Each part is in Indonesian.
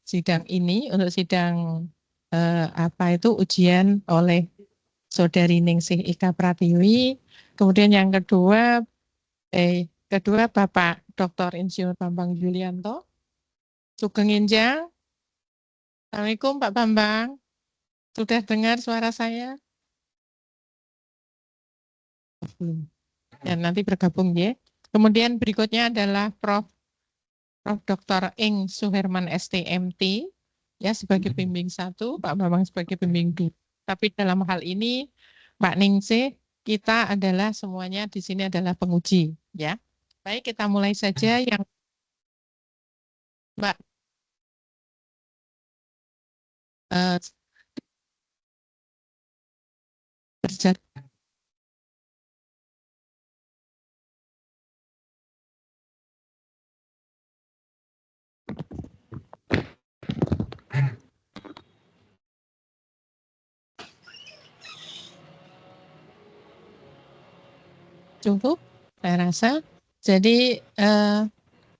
sidang ini, untuk sidang ujian oleh Saudari Ningsih Ika Pratiwi. Kemudian yang kedua Bapak Dr. Insinyur Bambang Yulianto. Sugeng Injang. Assalamualaikum Pak Bambang. Sudah dengar suara saya? Belum. Dan nanti bergabung ya. Kemudian berikutnya adalah Prof. Dr. Ing Suherman STMT ya sebagai pembimbing 1, Pak Bambang sebagai pembimbing 2. Tapi dalam hal ini Mbak Ningsih kita adalah semuanya di sini adalah penguji ya. Baik, kita mulai saja yang Mbak berjalan. Cukup, saya rasa. Jadi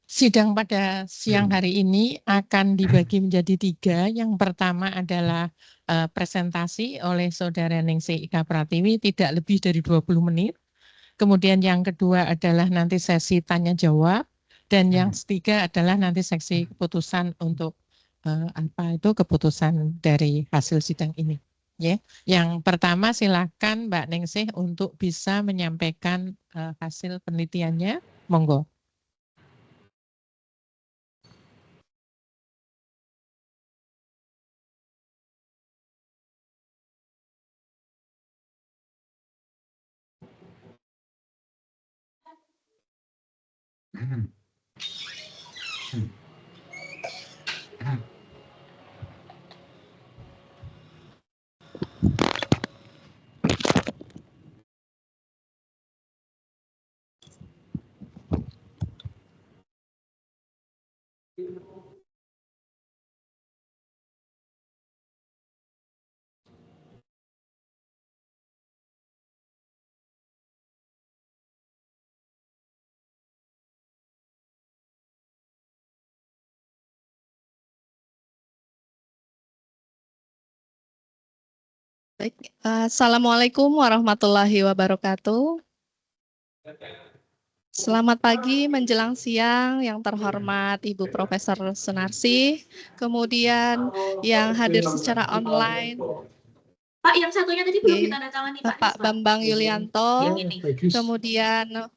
sidang pada siang hari ini akan dibagi menjadi 3. Yang pertama adalah presentasi oleh Saudara Ningsih Ika Pratiwi tidak lebih dari 20 menit. Kemudian yang kedua adalah nanti sesi tanya jawab. Dan yang ketiga adalah nanti seksi keputusan untuk keputusan dari hasil sidang ini. Ya, yang pertama silakan Mbak Ningsih untuk bisa menyampaikan hasil penelitiannya. Monggo. Baik, Assalamualaikum warahmatullahi wabarakatuh. Selamat pagi menjelang siang yang terhormat Ibu Profesor Sunarsi, kemudian yang hadir secara online. Pak, yang satunya tadi belum ditandatangani Pak. Bapak Bambang Yulianto, kemudian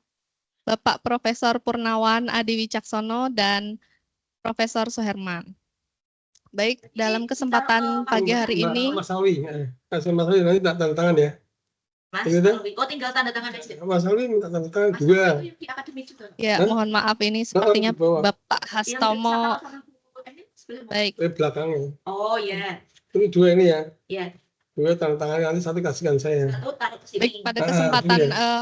Bapak Profesor Purnawan Adi Wicaksono dan Profesor Suherman. Baik, dalam kesempatan pagi hari ini. Mas Alwi, nanti tanda tangan ya. Mas Alwi, tinggal tanda tangan aja. Mas Alwi minta tanda tangan 2. Di akademik juga. Ya, mohon maaf ini sepertinya Bapak Hastomo. Baik. Belakangnya. Oh ya. Ini 2 ini ya. Iya. 2 tanda tangan, nanti 1 kasihkan saya. Baik, pada kesempatan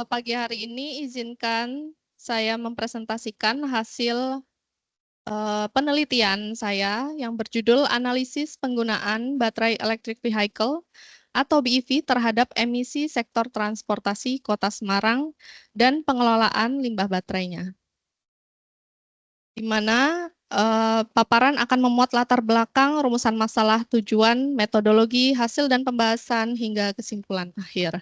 pagi hari ini izinkan saya mempresentasikan hasil penelitian saya yang berjudul Analisis Penggunaan Baterai Electric Vehicle atau BEV terhadap emisi sektor transportasi Kota Semarang dan pengelolaan limbah baterainya. Di mana paparan akan memuat latar belakang, rumusan masalah, tujuan, metodologi, hasil dan pembahasan hingga kesimpulan akhir.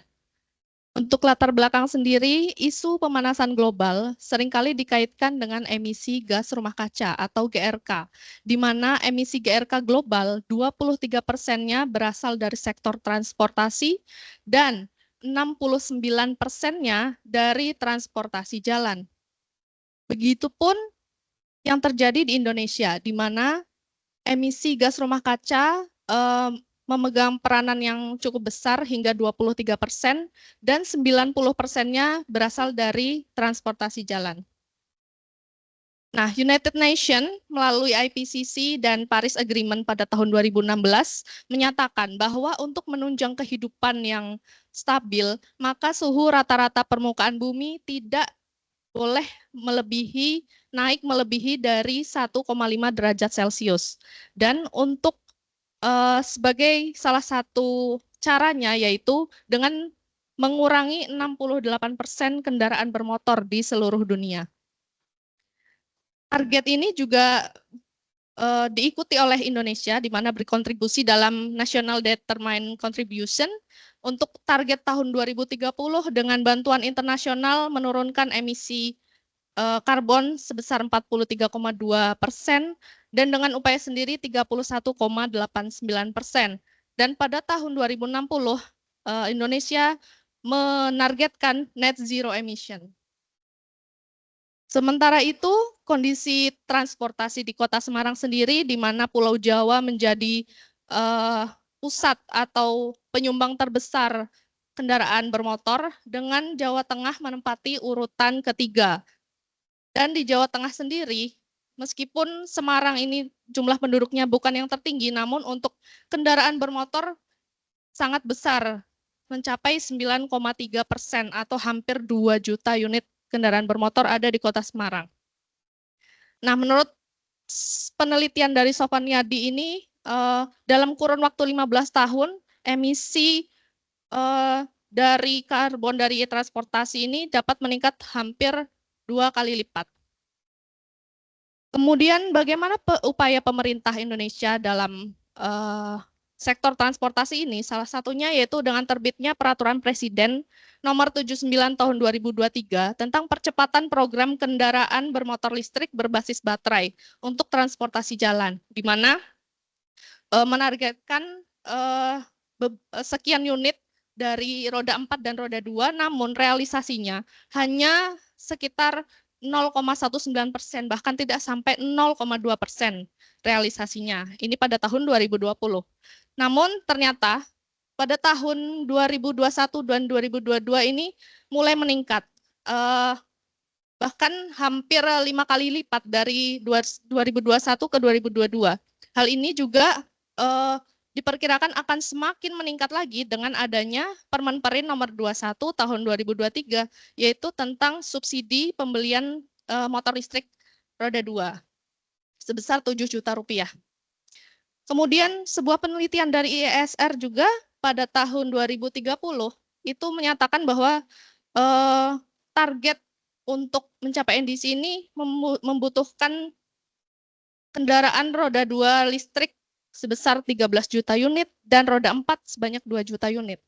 Untuk latar belakang sendiri, isu pemanasan global seringkali dikaitkan dengan emisi gas rumah kaca atau GRK, di mana emisi GRK global 23%-nya berasal dari sektor transportasi dan 69%-nya dari transportasi jalan. Begitupun yang terjadi di Indonesia, di mana emisi gas rumah kaca memegang peranan yang cukup besar hingga 23% dan 90%-nya berasal dari transportasi jalan. Nah, United Nations melalui IPCC dan Paris Agreement pada tahun 2016 menyatakan bahwa untuk menunjang kehidupan yang stabil, maka suhu rata-rata permukaan bumi tidak boleh naik melebihi dari 1,5 derajat Celcius. Dan untuk sebagai salah satu caranya yaitu dengan mengurangi 68% kendaraan bermotor di seluruh dunia. Target ini juga diikuti oleh Indonesia, di mana berkontribusi dalam National Determined Contribution untuk target tahun 2030 dengan bantuan internasional menurunkan emisi karbon sebesar 43,2% dan dengan upaya sendiri 31,89%. Dan pada tahun 2060 Indonesia menargetkan net zero emission. Sementara itu, kondisi transportasi di Kota Semarang sendiri, di mana Pulau Jawa menjadi pusat atau penyumbang terbesar kendaraan bermotor, dengan Jawa Tengah menempati urutan ketiga. Dan di Jawa Tengah sendiri, meskipun Semarang ini jumlah penduduknya bukan yang tertinggi, namun untuk kendaraan bermotor sangat besar, mencapai 9,3% atau hampir 2 juta unit kendaraan bermotor ada di Kota Semarang. Nah, menurut penelitian dari Sofaniadi ini, dalam kurun waktu 15 tahun, emisi dari karbon dari transportasi ini dapat meningkat hampir 2 kali lipat. Kemudian bagaimana upaya pemerintah Indonesia dalam sektor transportasi ini? Salah satunya yaitu dengan terbitnya Peraturan Presiden Nomor 79 Tahun 2023 tentang percepatan program kendaraan bermotor listrik berbasis baterai untuk transportasi jalan, di mana menargetkan sekian unit dari roda 4 dan roda 2, namun realisasinya hanya sekitar 0,19%, bahkan tidak sampai 0,2% realisasinya. Ini pada tahun 2020. Namun ternyata pada tahun 2021 dan 2022 ini mulai meningkat, bahkan hampir 5 kali lipat dari 2021 ke 2022. Hal ini juga diperkirakan akan semakin meningkat lagi dengan adanya Permen-Perin Nomor 21 Tahun 2023, yaitu tentang subsidi pembelian motor listrik roda 2 sebesar 7 juta rupiah. Kemudian sebuah penelitian dari IESR juga pada tahun 2030 itu menyatakan bahwa target untuk mencapai NDC ini membutuhkan kendaraan roda 2 listrik sebesar 13 juta unit dan roda 4 sebanyak 2 juta unit.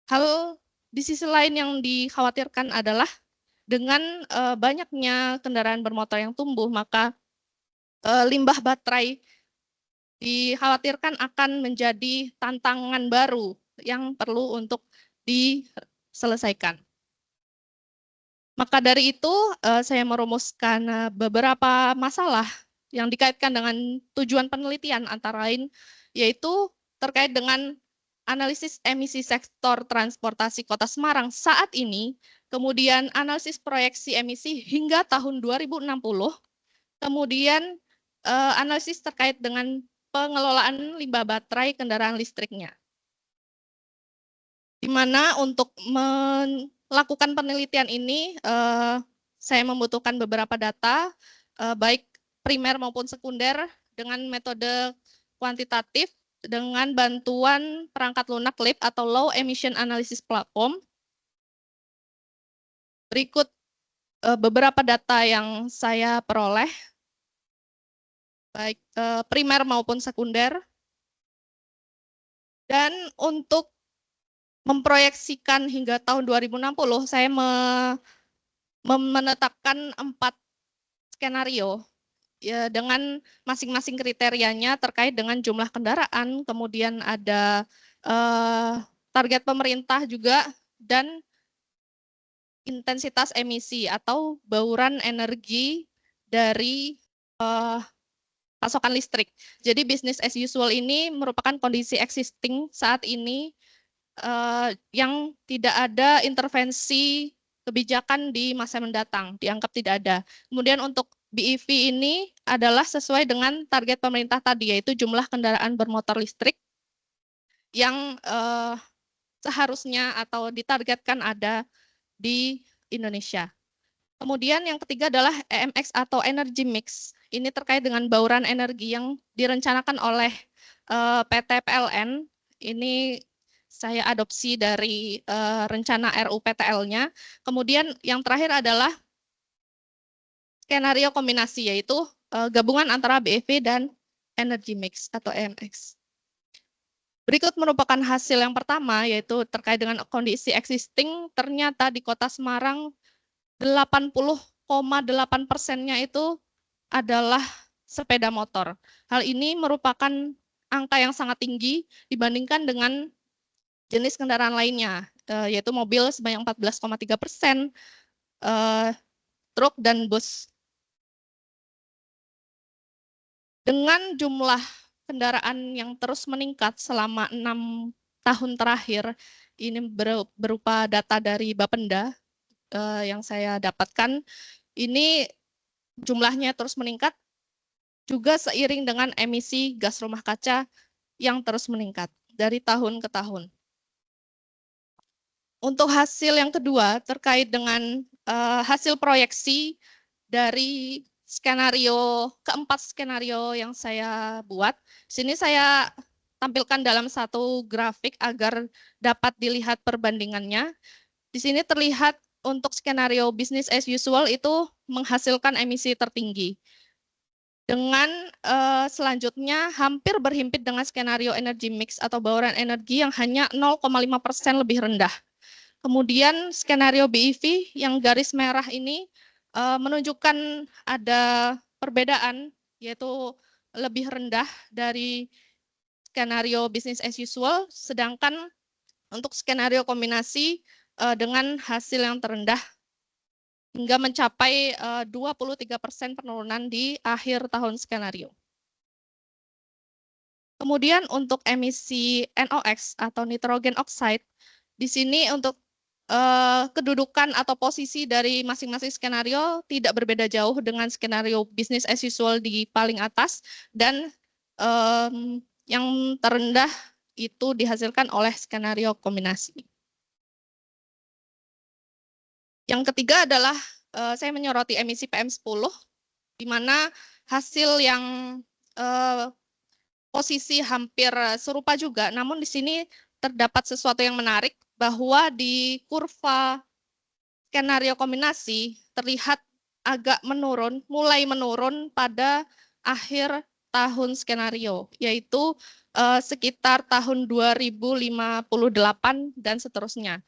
Hal di sisi lain yang dikhawatirkan adalah dengan banyaknya kendaraan bermotor yang tumbuh, maka limbah baterai dikhawatirkan akan menjadi tantangan baru yang perlu untuk diselesaikan. Maka dari itu, saya merumuskan beberapa masalah yang dikaitkan dengan tujuan penelitian, antara lain yaitu terkait dengan analisis emisi sektor transportasi Kota Semarang saat ini, kemudian analisis proyeksi emisi hingga tahun 2060, kemudian analisis terkait dengan pengelolaan limbah baterai kendaraan listriknya. Di mana untuk melakukan penelitian ini, saya membutuhkan beberapa data, baik primer maupun sekunder, dengan metode kuantitatif, dengan bantuan perangkat lunak LEAP atau Low Emission Analysis Platform. Berikut beberapa data yang saya peroleh, baik primer maupun sekunder. Dan untuk memproyeksikan hingga tahun 2060, saya menetapkan 4 skenario ya, dengan masing-masing kriterianya terkait dengan jumlah kendaraan, kemudian ada target pemerintah juga, dan intensitas emisi atau bauran energi dari pasokan listrik. Jadi business as usual ini merupakan kondisi existing saat ini yang tidak ada intervensi kebijakan di masa mendatang, dianggap tidak ada. Kemudian untuk BEV ini adalah sesuai dengan target pemerintah tadi, yaitu jumlah kendaraan bermotor listrik yang seharusnya atau ditargetkan ada di Indonesia. Kemudian yang ketiga adalah EMX atau energy mix. Ini terkait dengan bauran energi yang direncanakan oleh PT PLN. Ini saya adopsi dari rencana RUPTL-nya. Kemudian yang terakhir adalah skenario kombinasi, yaitu gabungan antara BEV dan energy mix atau EMX. Berikut merupakan hasil yang pertama, yaitu terkait dengan kondisi existing. Ternyata di Kota Semarang 80,8%-nya itu adalah sepeda motor. Hal ini merupakan angka yang sangat tinggi dibandingkan dengan jenis kendaraan lainnya, yaitu mobil sebanyak 14,3%, truk dan bus. Dengan jumlah kendaraan yang terus meningkat selama 6 tahun terakhir, ini berupa data dari Bapenda yang saya dapatkan, ini jumlahnya terus meningkat, juga seiring dengan emisi gas rumah kaca yang terus meningkat dari tahun ke tahun. Untuk hasil yang kedua terkait dengan hasil proyeksi dari keempat skenario yang saya buat. Sini saya tampilkan dalam satu grafik agar dapat dilihat perbandingannya. Di sini terlihat untuk skenario business as usual itu menghasilkan emisi tertinggi. Dengan selanjutnya hampir berhimpit dengan skenario energy mix atau bauran energi yang hanya 0,5% lebih rendah. Kemudian skenario BEV yang garis merah ini menunjukkan ada perbedaan, yaitu lebih rendah dari skenario business as usual, sedangkan untuk skenario kombinasi dengan hasil yang terendah hingga mencapai 23% penurunan di akhir tahun skenario. Kemudian untuk emisi NOx atau nitrogen oxide, di sini untuk kedudukan atau posisi dari masing-masing skenario tidak berbeda jauh dengan skenario business as usual di paling atas, dan yang terendah itu dihasilkan oleh skenario kombinasi. Yang ketiga adalah saya menyoroti emisi PM10, di mana hasil yang posisi hampir serupa juga, namun di sini terdapat sesuatu yang menarik, bahwa di kurva skenario kombinasi terlihat agak menurun, mulai menurun pada akhir tahun skenario, yaitu sekitar tahun 2058 dan seterusnya.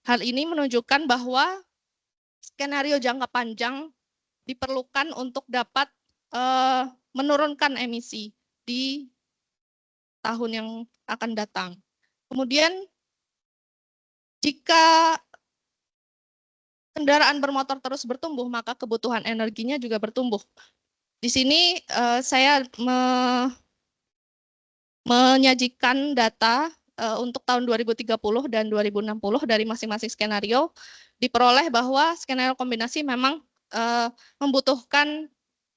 Hal ini menunjukkan bahwa skenario jangka panjang diperlukan untuk dapat menurunkan emisi di tahun yang akan datang. Kemudian jika kendaraan bermotor terus bertumbuh, maka kebutuhan energinya juga bertumbuh. Di sini saya menyajikan data untuk tahun 2030 dan 2060 dari masing-masing skenario, diperoleh bahwa skenario kombinasi memang membutuhkan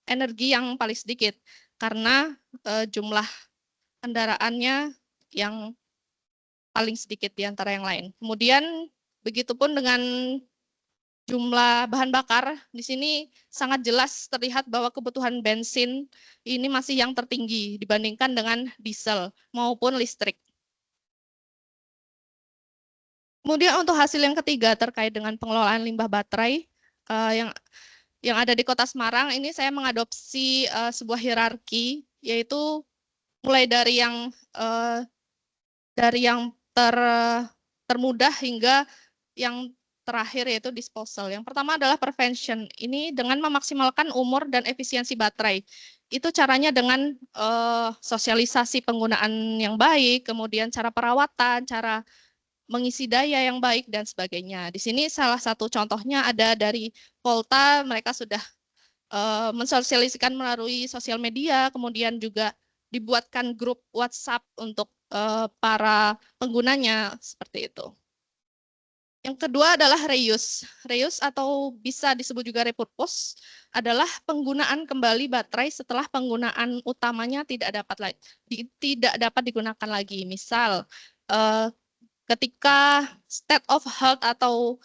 energi yang paling sedikit, karena jumlah kendaraannya yang paling sedikit di antara yang lain. Kemudian begitupun dengan jumlah bahan bakar, di sini sangat jelas terlihat bahwa kebutuhan bensin ini masih yang tertinggi dibandingkan dengan diesel maupun listrik. Kemudian untuk hasil yang ketiga terkait dengan pengelolaan limbah baterai yang ada di Kota Semarang, ini saya mengadopsi sebuah hierarki, yaitu mulai dari yang termudah hingga yang terakhir, yaitu disposal. Yang pertama adalah prevention. Ini dengan memaksimalkan umur dan efisiensi baterai. Itu caranya dengan sosialisasi penggunaan yang baik, kemudian cara perawatan, cara mengisi daya yang baik, dan sebagainya. Di sini salah satu contohnya ada dari Volta, mereka sudah mensosialisasikan melalui sosial media, kemudian juga dibuatkan grup WhatsApp untuk para penggunanya, seperti itu. Yang kedua adalah reuse. Reuse atau bisa disebut juga repurpose adalah penggunaan kembali baterai setelah penggunaan utamanya tidak dapat digunakan lagi. Misal ketika state of health atau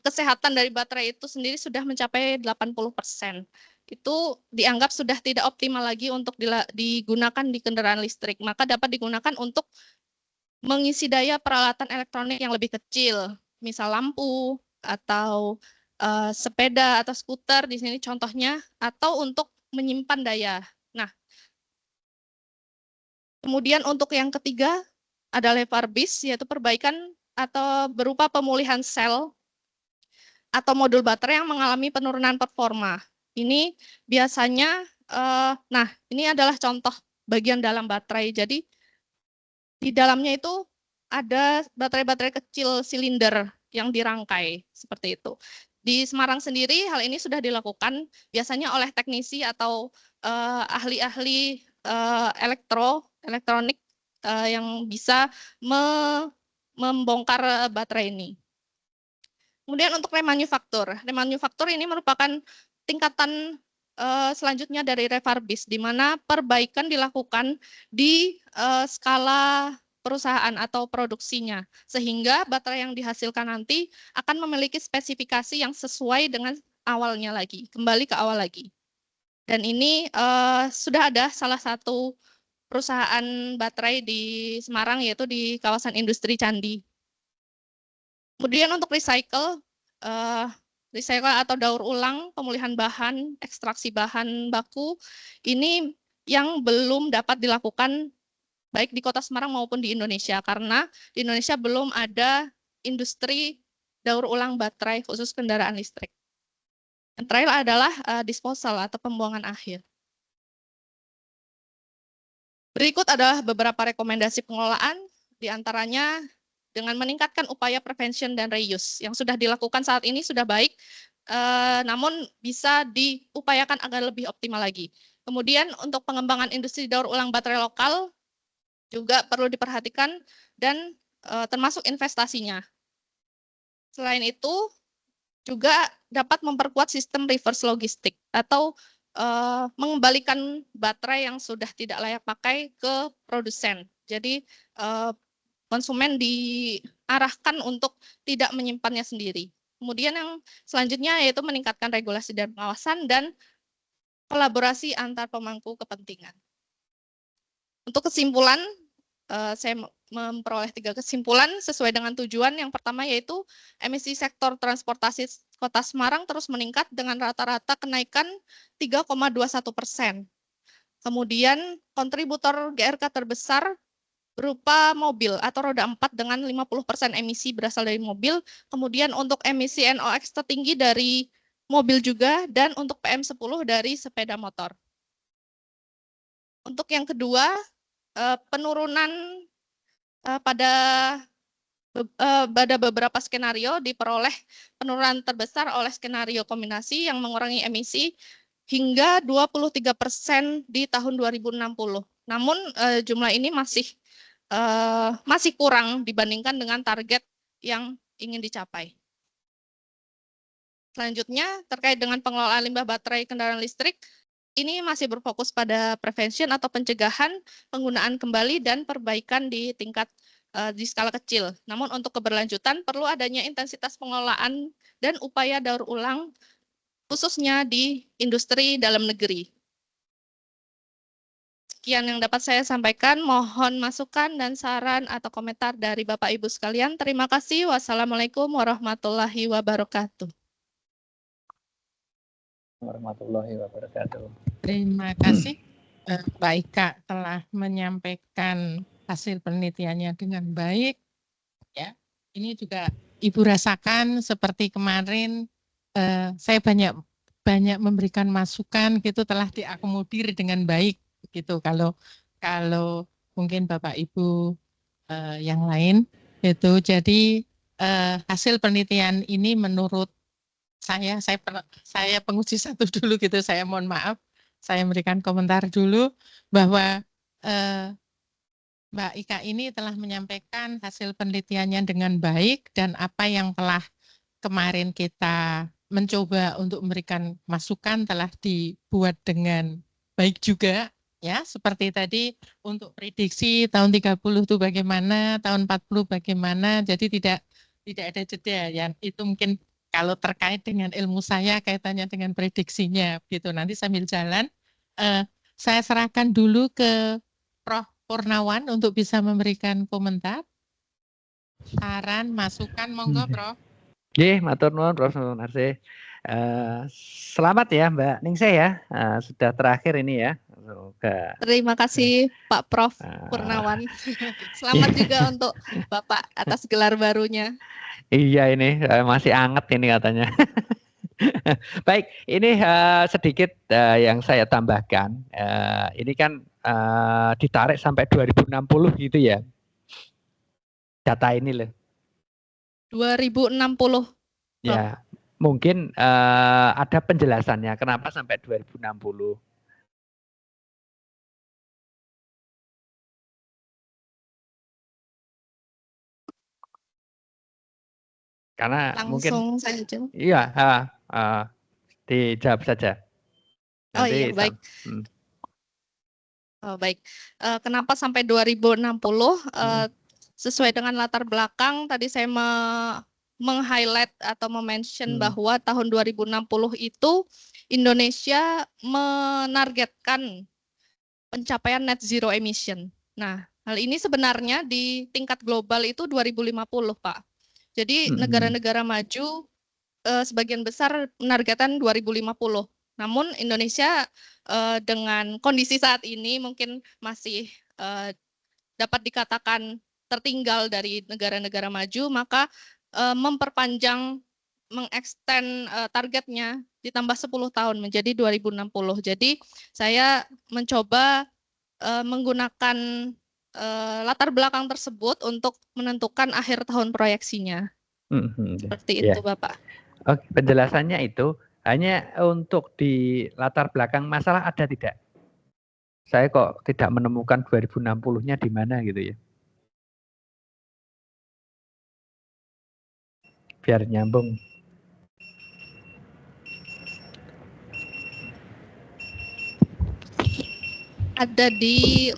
kesehatan dari baterai itu sendiri sudah mencapai 80%. Itu dianggap sudah tidak optimal lagi untuk digunakan di kendaraan listrik, maka dapat digunakan untuk mengisi daya peralatan elektronik yang lebih kecil, misal lampu atau sepeda atau skuter di sini contohnya, atau untuk menyimpan daya. Nah, kemudian untuk yang ketiga ada refurbish, yaitu perbaikan atau berupa pemulihan sel atau modul baterai yang mengalami penurunan performa. Ini biasanya, nah ini adalah contoh bagian dalam baterai. Jadi di dalamnya itu ada baterai-baterai kecil silinder yang dirangkai seperti itu. Di Semarang sendiri hal ini sudah dilakukan biasanya oleh teknisi atau ahli-ahli elektronik yang bisa membongkar baterai ini. Kemudian untuk remanufaktur ini merupakan tingkatan selanjutnya dari refurbish, di mana perbaikan dilakukan di skala perusahaan atau produksinya, sehingga baterai yang dihasilkan nanti akan memiliki spesifikasi yang sesuai dengan awalnya lagi, kembali ke awal lagi. Dan ini sudah ada salah satu perusahaan baterai di Semarang, yaitu di kawasan industri Candi. Kemudian untuk recycle atau daur ulang, pemulihan bahan, ekstraksi bahan baku, ini yang belum dapat dilakukan baik di Kota Semarang maupun di Indonesia, karena di Indonesia belum ada industri daur ulang baterai khusus kendaraan listrik. Yang terakhir adalah disposal atau pembuangan akhir. Berikut adalah beberapa rekomendasi pengelolaan, diantaranya dengan meningkatkan upaya prevention dan reuse. Yang sudah dilakukan saat ini sudah baik, namun bisa diupayakan agar lebih optimal lagi. Kemudian untuk pengembangan industri daur ulang baterai lokal juga perlu diperhatikan dan termasuk investasinya. Selain itu, juga dapat memperkuat sistem reverse logistik atau mengembalikan baterai yang sudah tidak layak pakai ke produsen. Jadi konsumen diarahkan untuk tidak menyimpannya sendiri. Kemudian yang selanjutnya yaitu meningkatkan regulasi dan pengawasan dan kolaborasi antar pemangku kepentingan. Untuk kesimpulan, saya memperoleh 3 kesimpulan sesuai dengan tujuan. Yang pertama yaitu emisi sektor transportasi Kota Semarang terus meningkat dengan rata-rata kenaikan 3,21%. Kemudian kontributor GRK terbesar berupa mobil atau roda 4 dengan 50% emisi berasal dari mobil, kemudian untuk emisi NOx tertinggi dari mobil juga, dan untuk PM10 dari sepeda motor. Untuk yang kedua, penurunan pada beberapa skenario diperoleh penurunan terbesar oleh skenario kombinasi yang mengurangi emisi hingga 23% di tahun 2060. Namun jumlah ini masih kurang dibandingkan dengan target yang ingin dicapai. Selanjutnya, terkait dengan pengelolaan limbah baterai kendaraan listrik, ini masih berfokus pada prevention atau pencegahan, penggunaan kembali, dan perbaikan di tingkat di skala kecil. Namun untuk keberlanjutan perlu adanya intensitas pengelolaan dan upaya daur ulang, khususnya di industri dalam negeri. Sekian yang dapat saya sampaikan, mohon masukan dan saran atau komentar dari Bapak Ibu sekalian. Terima kasih. Wassalamualaikum warahmatullahi wabarakatuh. Warahmatullahi wabarakatuh. Terima kasih Mbak Ika telah menyampaikan hasil penelitiannya dengan baik. Ya, ini juga Ibu rasakan seperti kemarin saya banyak memberikan masukan gitu, telah diakomodir dengan baik gitu. Kalau mungkin Bapak Ibu yang lain itu, jadi hasil penelitian ini menurut saya penguji satu dulu gitu, saya mohon maaf, saya memberikan komentar dulu bahwa Mbak Ika ini telah menyampaikan hasil penelitiannya dengan baik, dan apa yang telah kemarin kita mencoba untuk memberikan masukan telah dibuat dengan baik juga, ya, seperti tadi untuk prediksi tahun 30 itu bagaimana, tahun 40 bagaimana, jadi tidak ada jeda ya. Itu mungkin kalau terkait dengan ilmu saya kaitannya dengan prediksinya gitu. Nanti sambil jalan saya serahkan dulu ke Prof. Purnawan untuk bisa memberikan komentar, saran, masukan, monggo Prof. Nggih, matur nuwun Prof. Narsi. Selamat ya Mbak Ningsih ya, sudah terakhir ini ya. Semoga Terima kasih Pak Prof. Ah. Purnawan. Selamat juga untuk Bapak atas gelar barunya. Iya ini masih anget ini katanya. Baik, ini sedikit yang saya tambahkan. Ini kan ditarik sampai 2060 gitu ya. Data ini loh. 2060. Ya, mungkin ada penjelasannya kenapa sampai 2060. Karena mungkin Langsung saja. iya, dijawab saja. Oh Nanti iya, baik. Oh, baik. Kenapa sampai 2060? Sesuai dengan latar belakang, tadi saya meng-highlight atau mention bahwa tahun 2060 itu Indonesia menargetkan pencapaian net zero emission. Nah, hal ini sebenarnya di tingkat global itu 2050, Pak. Jadi negara-negara maju sebagian besar menargetkan 2050. Namun Indonesia dengan kondisi saat ini mungkin masih dapat dikatakan tertinggal dari negara-negara maju, maka memperpanjang, mengextend targetnya ditambah 10 tahun menjadi 2060. Jadi saya mencoba menggunakan latar belakang tersebut untuk menentukan akhir tahun proyeksinya. Seperti itu, Bapak. Oke, penjelasannya itu hanya untuk di latar belakang masalah ada tidak? Saya kok tidak menemukan 2060-nya di mana gitu ya. Biar nyambung. Ada di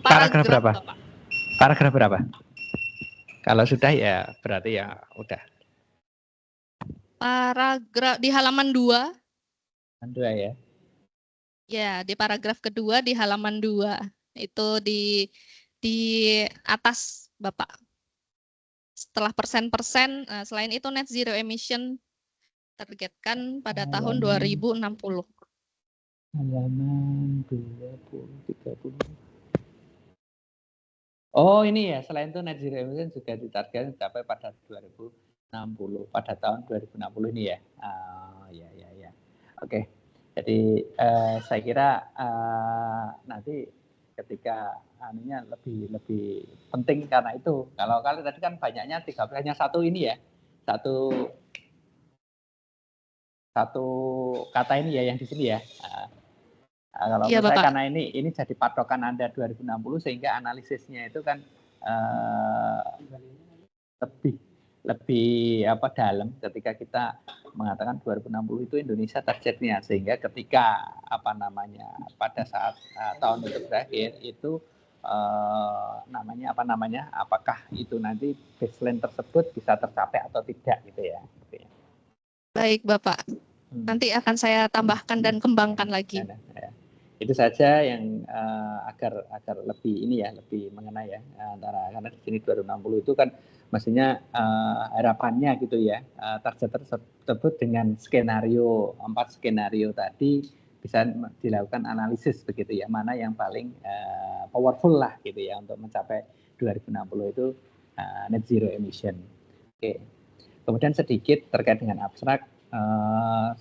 paragraf berapa? Bapak. Paragraf berapa? Kalau sudah ya berarti ya udah. Paragraf di halaman 2. Halaman 2 ya. Ya, di paragraf kedua di halaman 2. Itu di atas, Bapak. Setelah persen-persen, selain itu net zero emission targetkan pada tahun 2060. Halaman 20, 30. Oh ini ya, selain itu net zero emission juga ditargetkan sampai pada 2060, pada tahun 2060 ini ya. Ya. Oke. Jadi saya kira nanti ketika anunya lebih penting karena itu. Kalau tadi kan banyaknya 13, hanya satu ini ya. Satu kata ini ya yang di sini ya. Kalau Iya, menurut saya Bapak. karena ini jadi patokan Anda 2060 sehingga analisisnya itu kan lebih dalam ketika kita mengatakan 2060 itu Indonesia targetnya, sehingga ketika pada saat tahun itu berakhir itu apakah itu nanti baseline tersebut bisa tercapai atau tidak gitu ya. Baik, Bapak. Nanti akan saya tambahkan dan kembangkan lagi. Itu saja yang agar lebih lebih mengenai ya antara, karena di sini 2060 itu kan mestinya harapannya gitu ya, target tersebut dengan 4 skenario tadi bisa dilakukan analisis begitu ya, mana yang paling powerful lah gitu ya untuk mencapai 2060 itu net zero emission. Oke. Kemudian sedikit terkait dengan abstrak,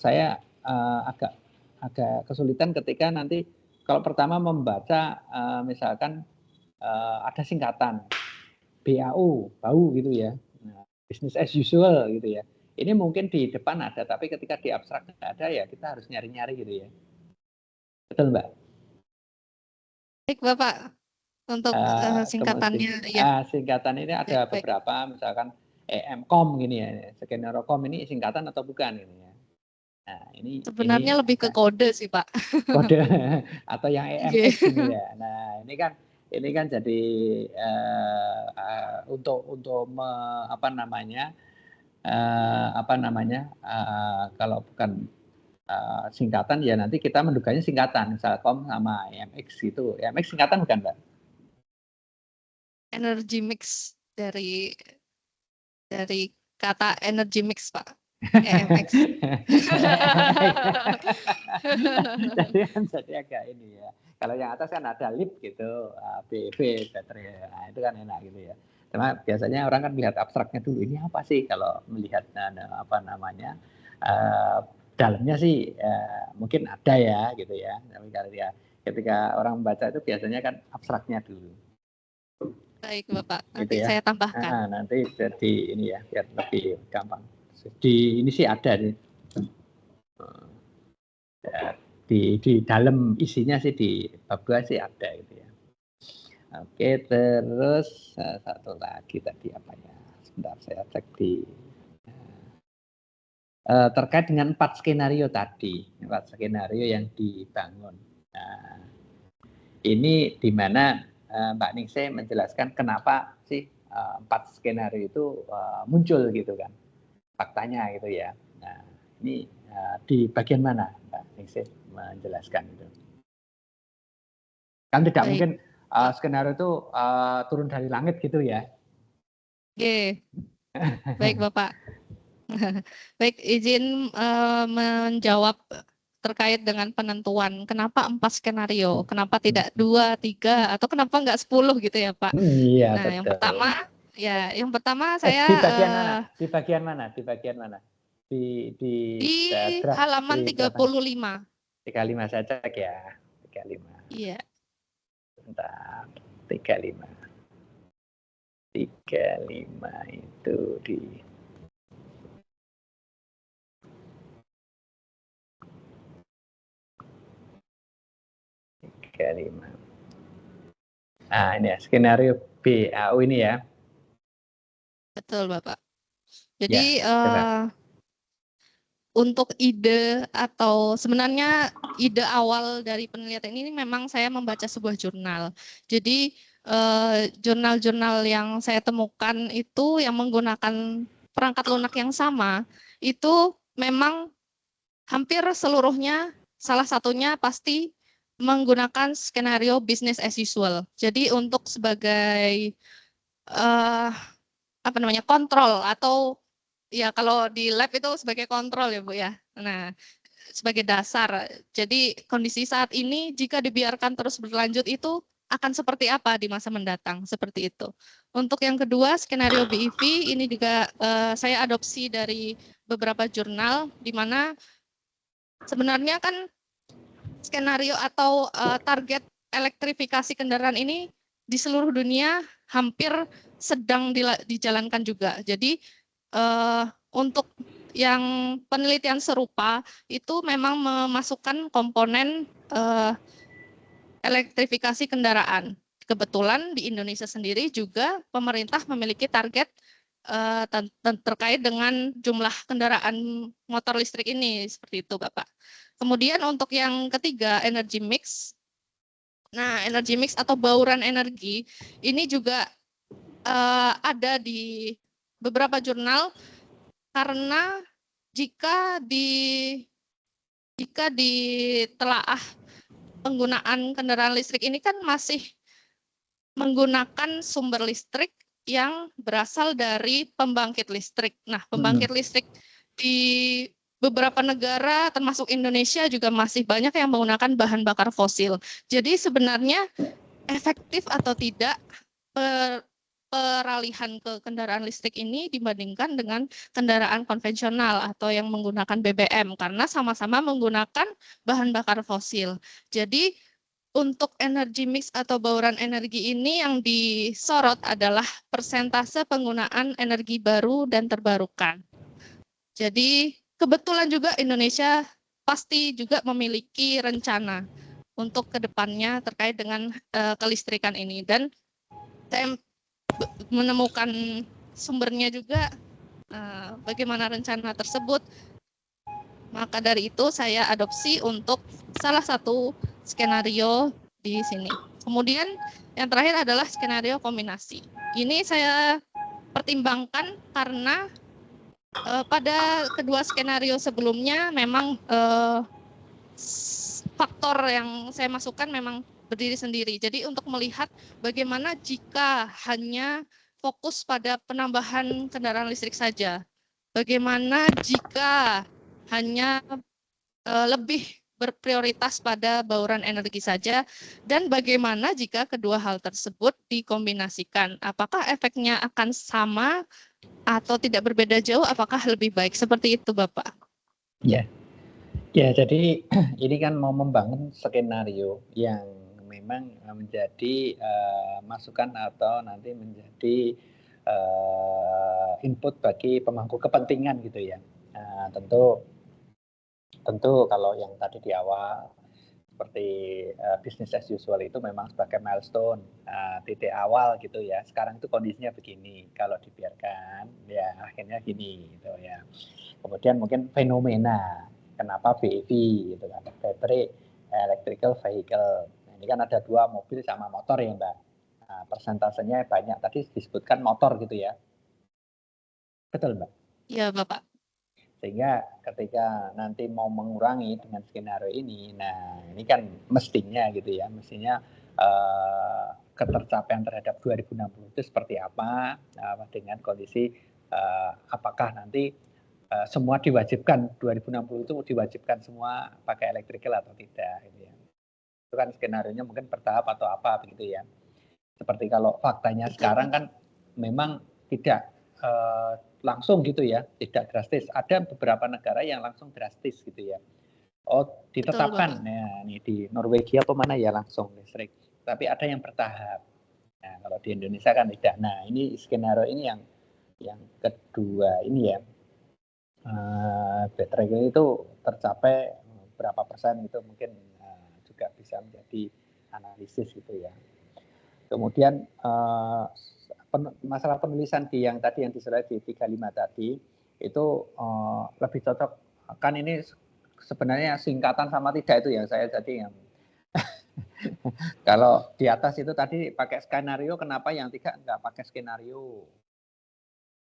saya agak kesulitan ketika nanti kalau pertama membaca misalkan ada singkatan BAU, bau gitu ya, business as usual gitu ya. Ini mungkin di depan ada, tapi ketika di abstrak nggak ada ya kita harus nyari-nyari gitu ya. Betul Mbak? Baik, Bapak. Untuk singkatannya. Singkatan ini ada beberapa, misalkan EMCOM gini ya, skenario.com ini singkatan atau bukan gitu ya. Nah, ini sebenarnya lebih ke kode sih, Pak. Kode atau yang EMX gitu ya. Nah, ini kan jadi untuk kalau bukan singkatan ya nanti kita menduganya singkatan, Misalkom sama EMX gitu. EMX singkatan bukan, Mbak? Energy mix dari kata energy mix, Pak. EMX. Jadi agak ini ya. Kalau yang atas kan ada lip gitu, BEV baterai, nah, itu kan enak gitu ya. Cuma biasanya orang kan melihat abstraknya dulu, ini apa sih kalau melihat apa namanya dalamnya sih mungkin ada ya gitu ya. Tapi kalau ya ketika orang membaca itu biasanya kan abstraknya dulu. Baik Bapak, Gitu nanti ya. saya tambahkan. Nanti jadi ini ya biar lebih gampang. Di ini sih ada nih. Ya, di dalam isinya sih di bab 2 sih ada gitu ya. Oke, terus satu lagi tadi apa ya? Sebentar saya cek di terkait dengan 4 skenario tadi, 4 skenario yang dibangun. Nah, ini di mana Mbak Ningsih menjelaskan kenapa sih 4 skenario itu muncul gitu kan, faktanya gitu ya. Nah, ini di bagian mana Mbak Ningsih menjelaskan itu? Kan tidak Baik. mungkin skenario itu turun dari langit gitu ya. Oke, baik Bapak. Baik, izin menjawab terkait dengan penentuan. Kenapa 4 skenario? Kenapa tidak 2, 3, atau kenapa enggak 10 gitu ya Pak? Iya, Nah, betul. yang pertama saya di bagian mana? Di bagian mana? Di bagian mana? Di draft, halaman di 35. 35 saya cek ya. 35. Iya. Bentar. 35. 35 itu di Nah, ini ya, skenario BAU ini ya. Betul, Bapak. Ya, Jadi untuk ide atau sebenarnya ide awal dari penelitian ini memang saya membaca sebuah jurnal. Jadi jurnal-jurnal yang saya temukan itu yang menggunakan perangkat lunak yang sama, itu memang hampir seluruhnya salah satunya pasti menggunakan skenario business as usual. Jadi untuk sebagai apa namanya, kontrol atau ya kalau di lab itu sebagai kontrol ya Bu ya. Nah, sebagai dasar. Jadi kondisi saat ini jika dibiarkan terus berlanjut itu akan seperti apa di masa mendatang, seperti itu. Untuk yang kedua, skenario BEV ini juga saya adopsi dari beberapa jurnal di mana sebenarnya kan skenario atau target elektrifikasi kendaraan ini di seluruh dunia hampir sedang dijalankan juga. Jadi untuk yang penelitian serupa itu memang memasukkan komponen elektrifikasi kendaraan. Kebetulan di Indonesia sendiri juga pemerintah memiliki target terkait dengan jumlah kendaraan motor listrik ini, seperti itu Bapak. Kemudian untuk yang ketiga, energy mix. Nah, energy mix atau bauran energi ini juga ada di beberapa jurnal karena jika ditelaah penggunaan kendaraan listrik ini kan masih menggunakan sumber listrik yang berasal dari pembangkit listrik. Nah, pembangkit listrik di beberapa negara termasuk Indonesia juga masih banyak yang menggunakan bahan bakar fosil. Jadi sebenarnya efektif atau tidak peralihan ke kendaraan listrik ini dibandingkan dengan kendaraan konvensional atau yang menggunakan BBM karena sama-sama menggunakan bahan bakar fosil. Jadi untuk energy mix atau bauran energi ini yang disorot adalah persentase penggunaan energi baru dan terbarukan. Jadi kebetulan juga Indonesia pasti juga memiliki rencana untuk kedepannya terkait dengan kelistrikan ini. Dan saya menemukan sumbernya juga bagaimana rencana tersebut. Maka dari itu saya adopsi untuk salah satu skenario di sini. Kemudian yang terakhir adalah skenario kombinasi. Ini saya pertimbangkan karena pada kedua skenario sebelumnya memang faktor yang saya masukkan memang berdiri sendiri. Jadi untuk melihat bagaimana jika hanya fokus pada penambahan kendaraan listrik saja. bagaimana jika hanya lebih berprioritas pada bauran energi saja, dan bagaimana jika kedua hal tersebut dikombinasikan? Apakah efeknya akan sama atau tidak berbeda jauh? Apakah lebih baik? Seperti itu, Bapak. Ya, ya. Jadi ini kan mau membangun skenario yang memang menjadi masukan atau nanti menjadi input bagi pemangku kepentingan gitu ya. Tentu kalau yang tadi di awal seperti business as usual itu memang sebagai milestone, titik awal gitu ya. Sekarang itu kondisinya begini, kalau dibiarkan ya akhirnya gini gitu ya. Kemudian mungkin fenomena, kenapa BEV gitu kan, battery electrical vehicle. Nah, ini kan ada 2 mobil sama motor ya Mbak. Nah, persentasenya banyak, tadi disebutkan motor gitu ya. Betul Mbak? Iya, Bapak. Sehingga ketika nanti mau mengurangi dengan skenario ini, nah ini kan mestinya gitu ya, mestinya ketercapaian terhadap 2060 itu seperti apa, dengan kondisi apakah nanti semua diwajibkan, 2060 itu diwajibkan semua pakai electrical atau tidak gitu ya. Itu kan skenarionya mungkin bertahap atau apa begitu ya. Seperti kalau faktanya sekarang kan memang tidak langsung gitu ya, tidak drastis. Ada beberapa negara yang langsung drastis gitu ya. Oh, ditetapkan. Nah, ini di Norwegia apa mana ya langsung listrik. Tapi ada yang bertahap. Nah, kalau di Indonesia kan tidak. Nah, ini skenario ini yang kedua ini ya. Baterai itu tercapai berapa persen itu mungkin juga bisa menjadi analisis gitu ya. Kemudian masalah penulisan di yang tadi yang disertai di 35 tadi itu lebih cocok, kan ini sebenarnya singkatan sama tidak itu ya, saya jadi yang kalau di atas itu tadi pakai skenario, kenapa yang 3 enggak pakai skenario?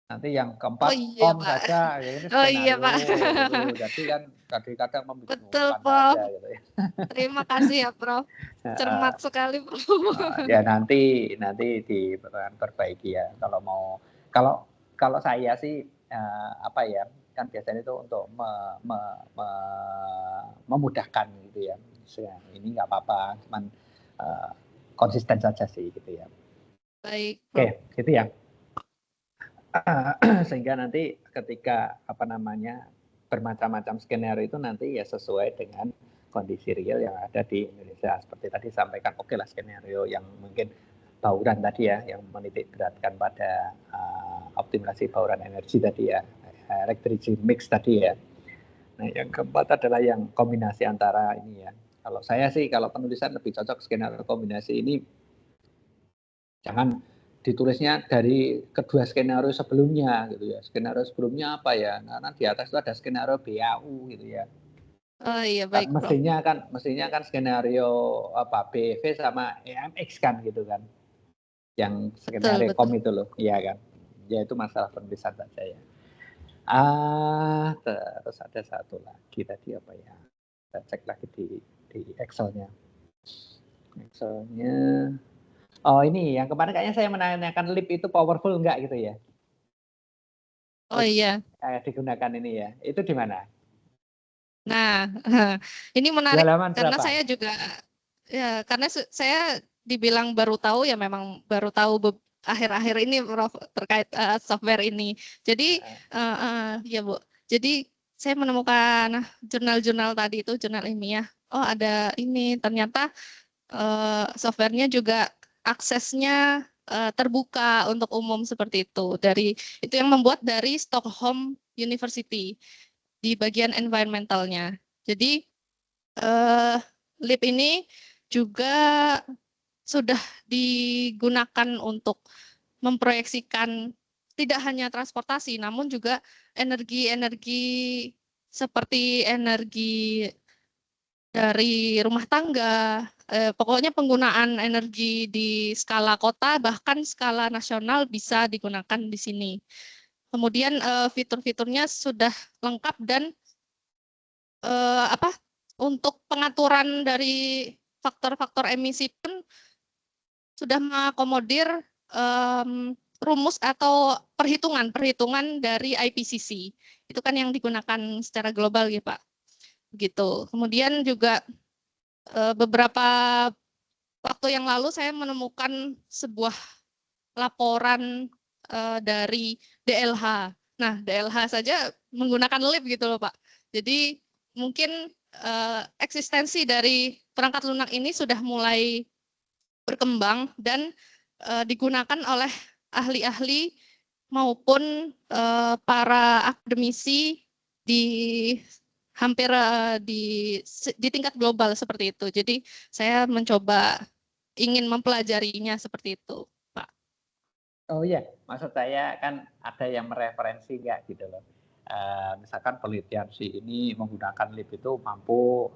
Nanti yang keempat saja, ya ini skenario. Iya, Pak. Gitu. Jadi kan kadang-kadang Betul, membingungkan Prof. saja gitu ya. Terima kasih ya, Prof. Cermat sekali, Prof. Ya nanti diperbaiki ya. Kalau saya sih apa ya, kan biasanya itu untuk memudahkan gitu ya. Ini nggak apa-apa, cuman konsisten saja sih gitu ya. Baik, Prof. Oke, gitu ya. Sehingga nanti ketika bermacam-macam skenario itu nanti ya sesuai dengan kondisi real yang ada di Indonesia. Seperti tadi sampaikan, oke lah skenario yang mungkin bauran tadi ya, yang menitik beratkan pada optimalisasi bauran energi tadi ya, electricity mix tadi ya. Nah, yang keempat adalah yang kombinasi antara ini ya. Kalau saya sih, kalau penulisan lebih cocok skenario kombinasi ini, jangan ditulisnya dari kedua skenario sebelumnya gitu ya. Skenario sebelumnya apa ya? Karena di atas itu ada skenario BAU gitu ya. Oh iya, baik, Prof. Mestinya kan skenario BEV sama EMX kan gitu kan. Yang skenario kom itu loh, iya kan. Ya itu masalah penulisan saja ya. Terus ada satu lagi tadi apa ya? Kita cek lagi di Excel-nya. Oh ini yang kemarin kayaknya saya menanyakan lip itu powerful enggak gitu ya? Oh iya. Digunakan ini ya. Itu di mana? Nah, ini menarik karena saya juga ya karena saya dibilang baru tahu ya, memang baru tahu akhir-akhir ini Prof, terkait software ini. Jadi ya Bu. Jadi saya menemukan jurnal-jurnal tadi itu, jurnal ilmiah. Oh ada ini, ternyata softwarenya juga aksesnya terbuka untuk umum seperti itu. Itu yang membuat dari Stockholm University di bagian environmentalnya. Jadi LIP ini juga sudah digunakan untuk memproyeksikan tidak hanya transportasi, namun juga energi-energi seperti energi dari rumah tangga, pokoknya penggunaan energi di skala kota bahkan skala nasional bisa digunakan di sini. Kemudian fitur-fiturnya sudah lengkap dan untuk pengaturan dari faktor-faktor emisi pun sudah mengakomodir rumus atau perhitungan dari IPCC. Itu kan yang digunakan secara global ya Pak. Gitu. Kemudian juga beberapa waktu yang lalu saya menemukan sebuah laporan dari DLH. Nah, DLH saja menggunakan LIP gitu loh Pak. Jadi mungkin eksistensi dari perangkat lunak ini sudah mulai berkembang dan digunakan oleh ahli-ahli maupun para akademisi di hampir di tingkat global seperti itu. Jadi saya mencoba ingin mempelajarinya seperti itu, Pak. Oh iya, maksud saya kan ada yang mereferensi nggak gitu loh. Misalkan penelitian si ini menggunakan LIP itu mampu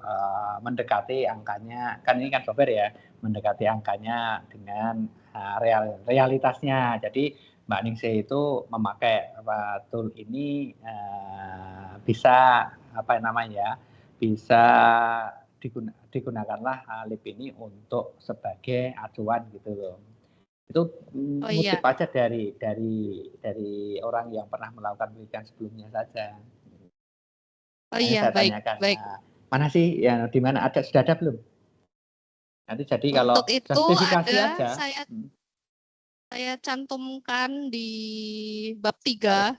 mendekati angkanya, kan ini kan software ya, mendekati angkanya dengan realitasnya. Jadi Mbak Ningsih itu memakai tool ini bisa apa namanya, bisa digunakanlah LIP ini untuk sebagai acuan gitu loh. Itu motif aja dari orang yang pernah melakukan penelitian sebelumnya saja. Oh iya, baik, baik. Nah, mana sih ya, di mana ada, sudah ada belum? Nanti jadi kalau untuk itu justifikasi ada, aja. Saya cantumkan di bab 3.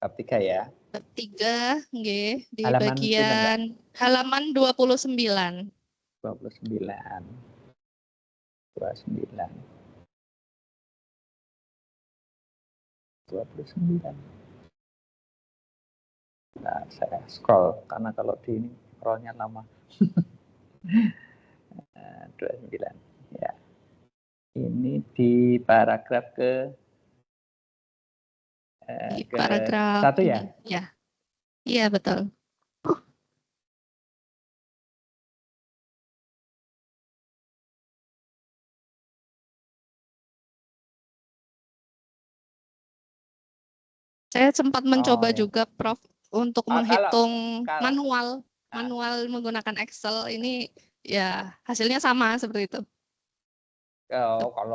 Bab 3 ya. Bab 3, nggih, di Halaman bagian halaman 29. 29. Nah, saya scroll karena kalau di ini scrollnya lama. 29 ya. Ini di paragraf Di paragraf 1 ya? Ya. Iya, betul. Saya sempat mencoba juga Prof untuk menghitung manual menggunakan Excel ini ya hasilnya sama seperti itu.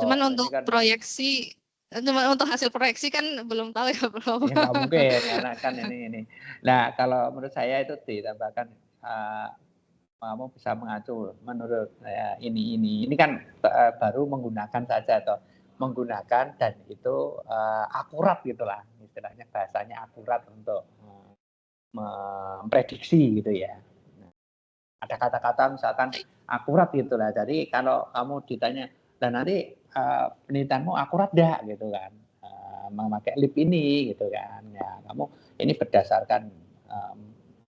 Cuman untuk kan, proyeksi, cuman untuk hasil proyeksi kan belum tahu ya Prof. Ya nggak mungkin karena kan ini. Nah kalau menurut saya itu ditambahkan kamu bisa mengacu menurut ini kan baru menggunakan saja atau menggunakan dan itu akurat gitulah istilahnya, bahasanya akurat untuk memprediksi gitu ya. Ada kata-kata misalkan akurat gitulah. Jadi kalau kamu ditanya, dan nanti penelitianmu akurat dah gitu kan, memakai LIP ini gitu kan, ya kamu ini berdasarkan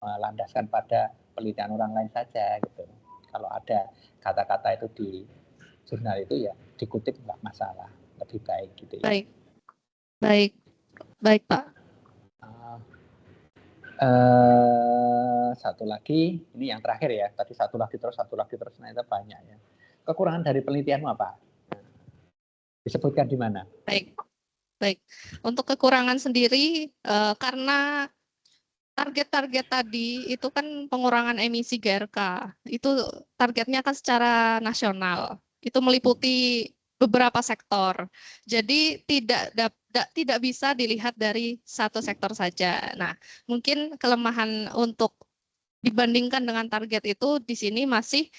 melandaskan pada penelitian orang lain saja gitu. Kalau ada kata-kata itu di jurnal itu ya dikutip nggak masalah, lebih baik gitu ya. Baik Pak. Satu lagi, ini yang terakhir ya, tadi satu lagi terus, nah itu banyak ya. Kekurangan dari penelitianmu apa? Disebutkan di mana? Baik. Untuk kekurangan sendiri, karena target-target tadi itu kan pengurangan emisi GRK, itu targetnya kan secara nasional, itu meliputi beberapa sektor. Jadi tidak bisa dilihat dari satu sektor saja. Nah, mungkin kelemahan untuk dibandingkan dengan target itu di sini masih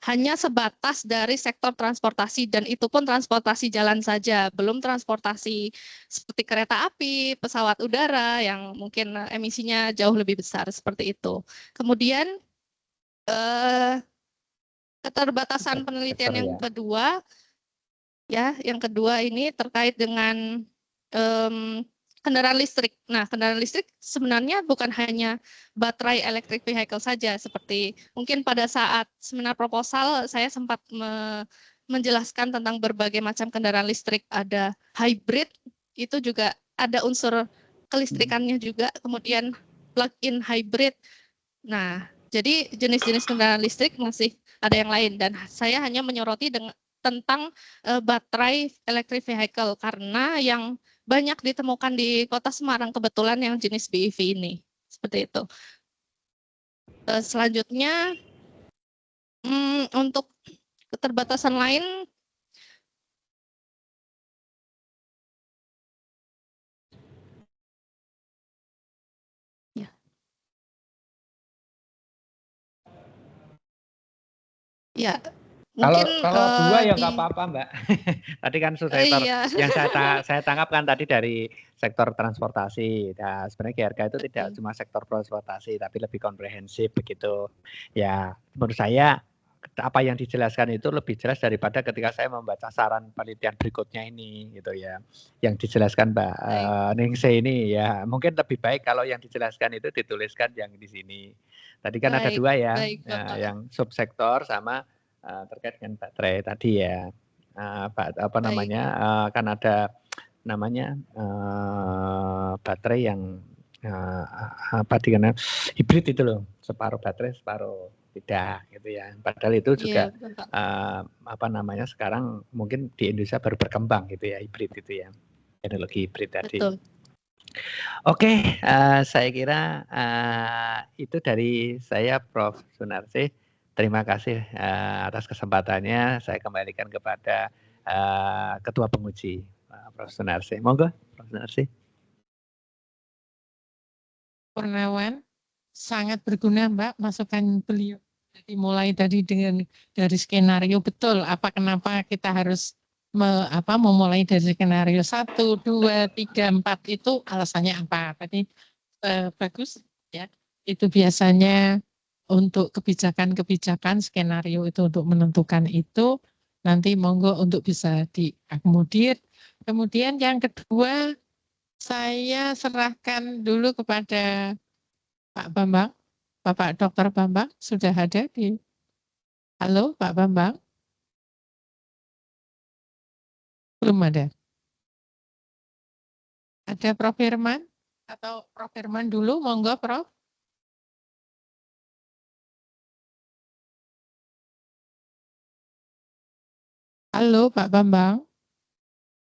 hanya sebatas dari sektor transportasi dan itu pun transportasi jalan saja, belum transportasi seperti kereta api, pesawat udara yang mungkin emisinya jauh lebih besar seperti itu. Kemudian keterbatasan penelitian yang kedua, ya, yang kedua ini terkait dengan kendaraan listrik. Nah, kendaraan listrik sebenarnya bukan hanya baterai electric vehicle saja, seperti mungkin pada saat seminar proposal saya sempat menjelaskan tentang berbagai macam kendaraan listrik, ada hybrid, itu juga ada unsur kelistrikannya juga, kemudian plug-in hybrid. Nah, jadi jenis-jenis kendaraan listrik masih ada yang lain, dan saya hanya menyoroti tentang baterai electric vehicle karena yang banyak ditemukan di Kota Semarang kebetulan yang jenis BEV ini. Seperti itu. Selanjutnya untuk keterbatasan lain Ya, Kalau mungkin dua ya di nggak apa-apa, Mbak. Tadi kan sektor iya, yang saya tangkap kan tadi dari sektor transportasi. Nah, sebenarnya GRK itu tidak betul. cuma sektor transportasi, tapi lebih komprehensif begitu. Ya, menurut saya apa yang dijelaskan itu lebih jelas daripada ketika saya membaca saran penelitian berikutnya ini, gitu ya. Yang dijelaskan Mbak Baik, Ningsih ini ya, mungkin lebih baik kalau yang dijelaskan itu dituliskan yang di sini. Tadi kan ada baik, dua ya, baik, Bapak. yang subsektor sama terkait dengan baterai tadi ya. Apa Baik, namanya? Kan ada namanya baterai yang apa dikenal hibrid itu loh, separuh baterai, separuh tidak gitu ya. Padahal itu juga iya, Bapak. apa namanya sekarang mungkin di Indonesia baru berkembang gitu ya, hibrid itu ya, teknologi hibrid tadi. Betul. Oke, saya kira itu dari saya, Prof. Sunarsi. Terima kasih atas kesempatannya. Saya kembalikan kepada Ketua Penguji, Prof. Sunarsi. Monggo, Prof. Sunarsi. Purnawan, sangat berguna Mbak masukan beliau. Jadi mulai tadi dari skenario betul kenapa kita harus memulai dari skenario 1, 2, 3, 4 itu alasannya apa. Tadi bagus ya. Itu biasanya untuk kebijakan-kebijakan skenario itu untuk menentukan itu nanti monggo untuk bisa diakomodir. Kemudian yang kedua saya serahkan dulu kepada Pak Bambang. Bapak Dr. Bambang sudah ada di. Halo Pak Bambang. Belum ada. Ada Prof. Firman atau Prof. Firman dulu, monggo Prof. Halo Pak Bambang.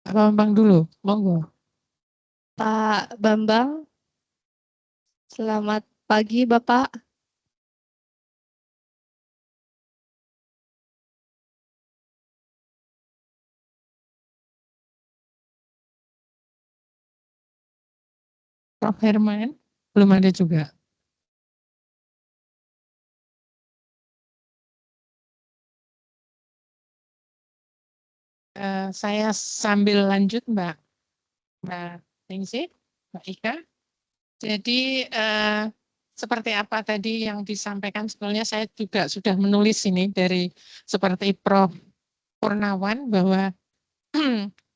Pak Bambang dulu, monggo. Pak Bambang, selamat pagi Bapak. Prof. Herman, belum ada juga. Saya sambil lanjut Mbak Ningsih, Mbak Ika. Jadi seperti apa tadi yang disampaikan sebetulnya saya juga sudah menulis ini dari seperti Prof. Purnawan bahwa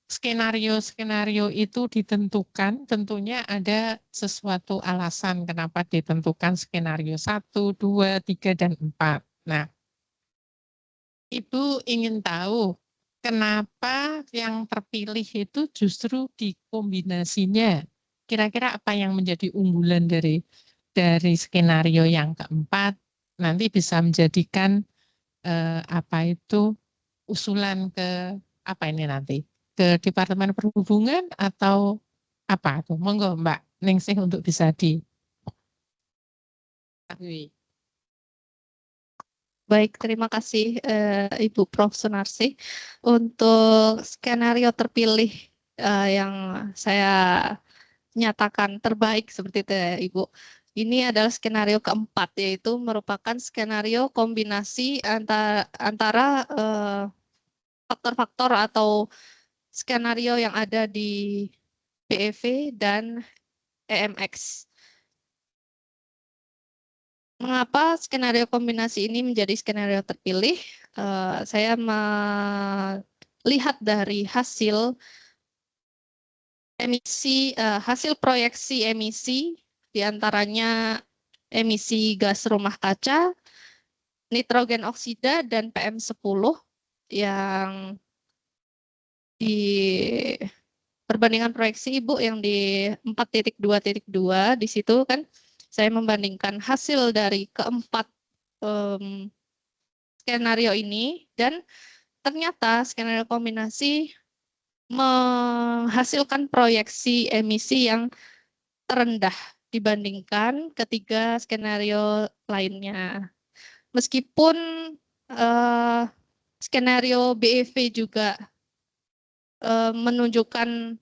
skenario-skenario itu ditentukan tentunya ada sesuatu alasan kenapa ditentukan skenario 1, 2, 3, dan 4. Nah, Ibu ingin tahu kenapa yang terpilih itu justru dikombinasinya. Kira-kira apa yang menjadi unggulan dari skenario yang keempat nanti bisa menjadikan usulan ke apa ini nanti ke Departemen Perhubungan atau apa tuh? Monggo Mbak Ningsih untuk bisa diketahui. Baik, terima kasih Ibu Prof. Sunarsi. Untuk skenario terpilih yang saya nyatakan terbaik seperti itu ya Ibu. Ini adalah skenario keempat, yaitu merupakan skenario kombinasi antara faktor-faktor atau skenario yang ada di BEV dan EMX. Mengapa skenario kombinasi ini menjadi skenario terpilih? Saya melihat dari hasil proyeksi emisi, diantaranya emisi gas rumah kaca, nitrogen oksida, dan PM10 yang di perbandingan proyeksi Ibu yang di 4.2.2 di situ kan saya membandingkan hasil dari keempat skenario ini dan ternyata skenario kombinasi menghasilkan proyeksi emisi yang terendah dibandingkan ketiga skenario lainnya. Meskipun skenario BEV juga menunjukkan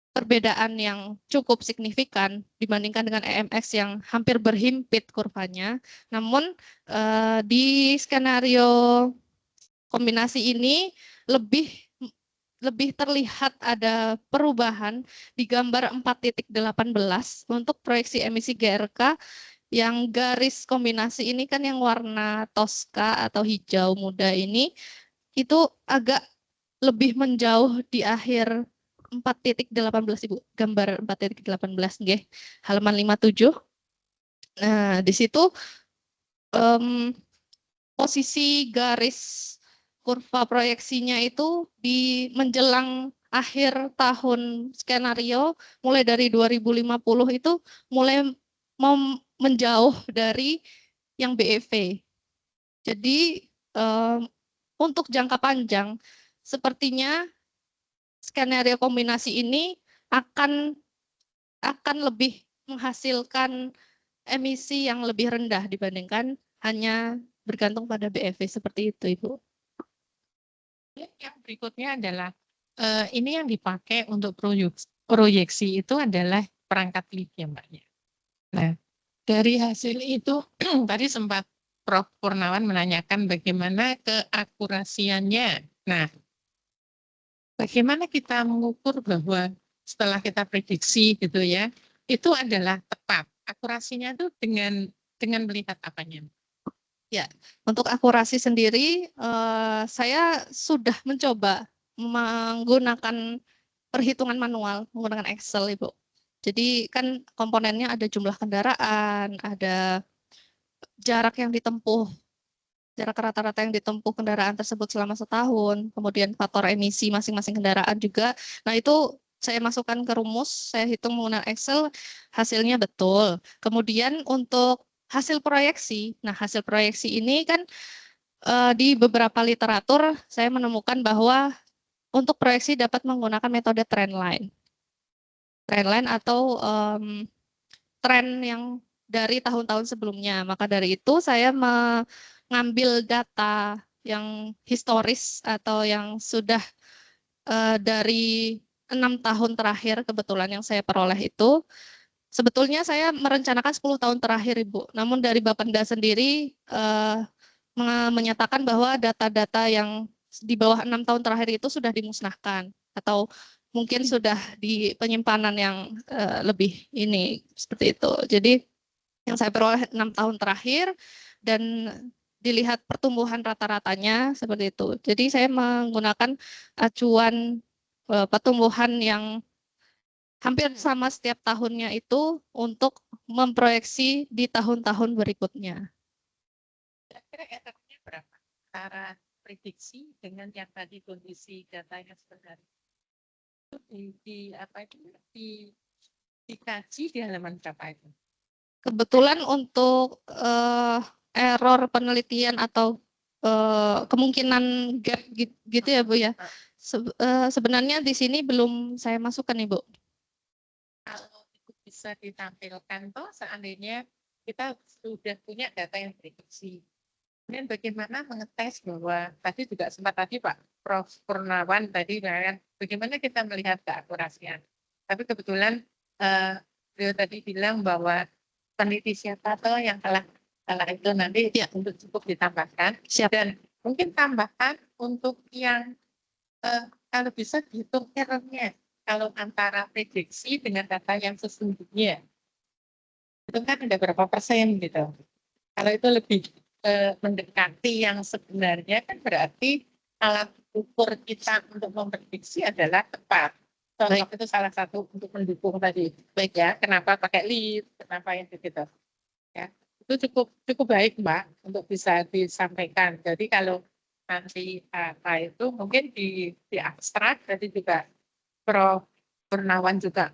perbedaan yang cukup signifikan dibandingkan dengan EMX yang hampir berhimpit kurvanya. Namun di skenario kombinasi ini lebih terlihat ada perubahan di gambar 4.18 untuk proyeksi emisi GRK yang garis kombinasi ini kan yang warna toska atau hijau muda ini itu agak lebih menjauh di akhir 4.18 Ibu, gambar 4.18 nggih, halaman 57. Nah, di situ posisi garis kurva proyeksinya itu di menjelang akhir tahun skenario mulai dari 2050 itu mulai mau menjauh dari yang BEV. Jadi untuk jangka panjang sepertinya skenario kombinasi ini akan lebih menghasilkan emisi yang lebih rendah dibandingkan hanya bergantung pada BEV seperti itu, Ibu. Yang berikutnya adalah ini yang dipakai untuk proyeksi itu adalah perangkat lift ya Mbak. Nah, dari hasil itu tadi sempat Prof. Purnawan menanyakan bagaimana keakurasiannya. Nah, bagaimana kita mengukur bahwa setelah kita prediksi gitu ya, itu adalah tepat. Akurasinya itu dengan melihat apanya? Ya, untuk akurasi sendiri, saya sudah mencoba menggunakan perhitungan manual, menggunakan Excel, Ibu. Jadi kan komponennya ada jumlah kendaraan, ada jarak yang ditempuh, jarak rata-rata yang ditempuh kendaraan tersebut selama setahun, kemudian faktor emisi masing-masing kendaraan juga. Nah, itu saya masukkan ke rumus, saya hitung menggunakan Excel, hasilnya betul. Kemudian untuk hasil proyeksi. Nah, hasil proyeksi ini kan di beberapa literatur saya menemukan bahwa untuk proyeksi dapat menggunakan metode trendline. Trendline atau tren yang dari tahun-tahun sebelumnya. Maka dari itu saya mengambil data yang historis atau yang sudah dari 6 tahun terakhir kebetulan yang saya peroleh itu. Sebetulnya saya merencanakan 10 tahun terakhir, Ibu. Namun dari Bapenda sendiri menyatakan bahwa data-data yang di bawah 6 tahun terakhir itu sudah dimusnahkan atau mungkin sudah di penyimpanan yang lebih ini seperti itu. Jadi yang saya peroleh 6 tahun terakhir dan dilihat pertumbuhan rata-ratanya seperti itu. Jadi saya menggunakan acuan pertumbuhan yang hampir sama setiap tahunnya itu untuk memproyeksi di tahun-tahun berikutnya. Kira-kira efeknya berapa? Antara prediksi dengan yang tadi kondisi datanya sebenarnya. Dikaji di halaman berapa itu? Kebetulan untuk error penelitian atau kemungkinan gap gitu ya Bu ya. Sebenarnya di sini belum saya masukkan nih Bu. Kalau itu bisa ditampilkan toh seandainya kita sudah punya data yang prediksi. Kemudian bagaimana mengetes bahwa tadi juga sempat tadi Pak Prof. Purnawan tadi bagaimana kita melihat keakurasian. Tapi kebetulan beliau tadi bilang bahwa peneliti siapa toh yang kalah itu nanti ya, untuk cukup ditambahkan. Siap. Dan mungkin tambahan untuk yang kalau bisa dihitung errornya kalau antara prediksi dengan data yang sesungguhnya itu kan ada berapa persen gitu. Kalau itu lebih mendekati yang sebenarnya kan berarti alat ukur kita untuk memprediksi adalah tepat. Contoh itu salah satu untuk mendukung tadi. Baik ya, kenapa pakai lead, kenapa yang gitu. Ya, itu cukup baik Mbak untuk bisa disampaikan. Jadi kalau nanti apa itu mungkin di abstrak tadi juga Prof. Purnawan juga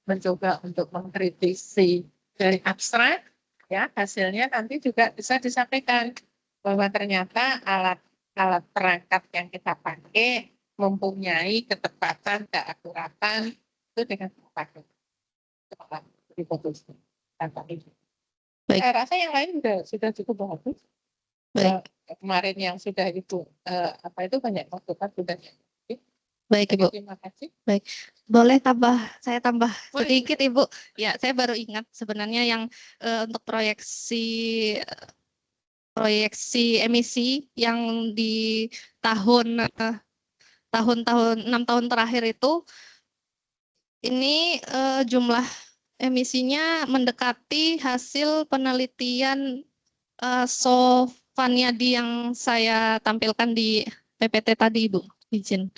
mencoba untuk mengkritisi dari abstrak, ya hasilnya nanti juga bisa disampaikan bahwa ternyata alat perangkat yang kita pakai mempunyai ketepatan, keakuratan itu dengan tepat. Saya rasa yang lain sudah cukup bagus. Baik. Kemarin yang sudah itu banyak masukan sudah. Baik Ibu. Terima kasih. Baik, boleh saya tambah sedikit Ibu. Ya, saya baru ingat sebenarnya yang untuk proyeksi proyeksi emisi yang di tahun-tahun 6 tahun terakhir itu ini jumlah emisinya mendekati hasil penelitian Sofaniadi yang saya tampilkan di PPT tadi, Ibu. Izin.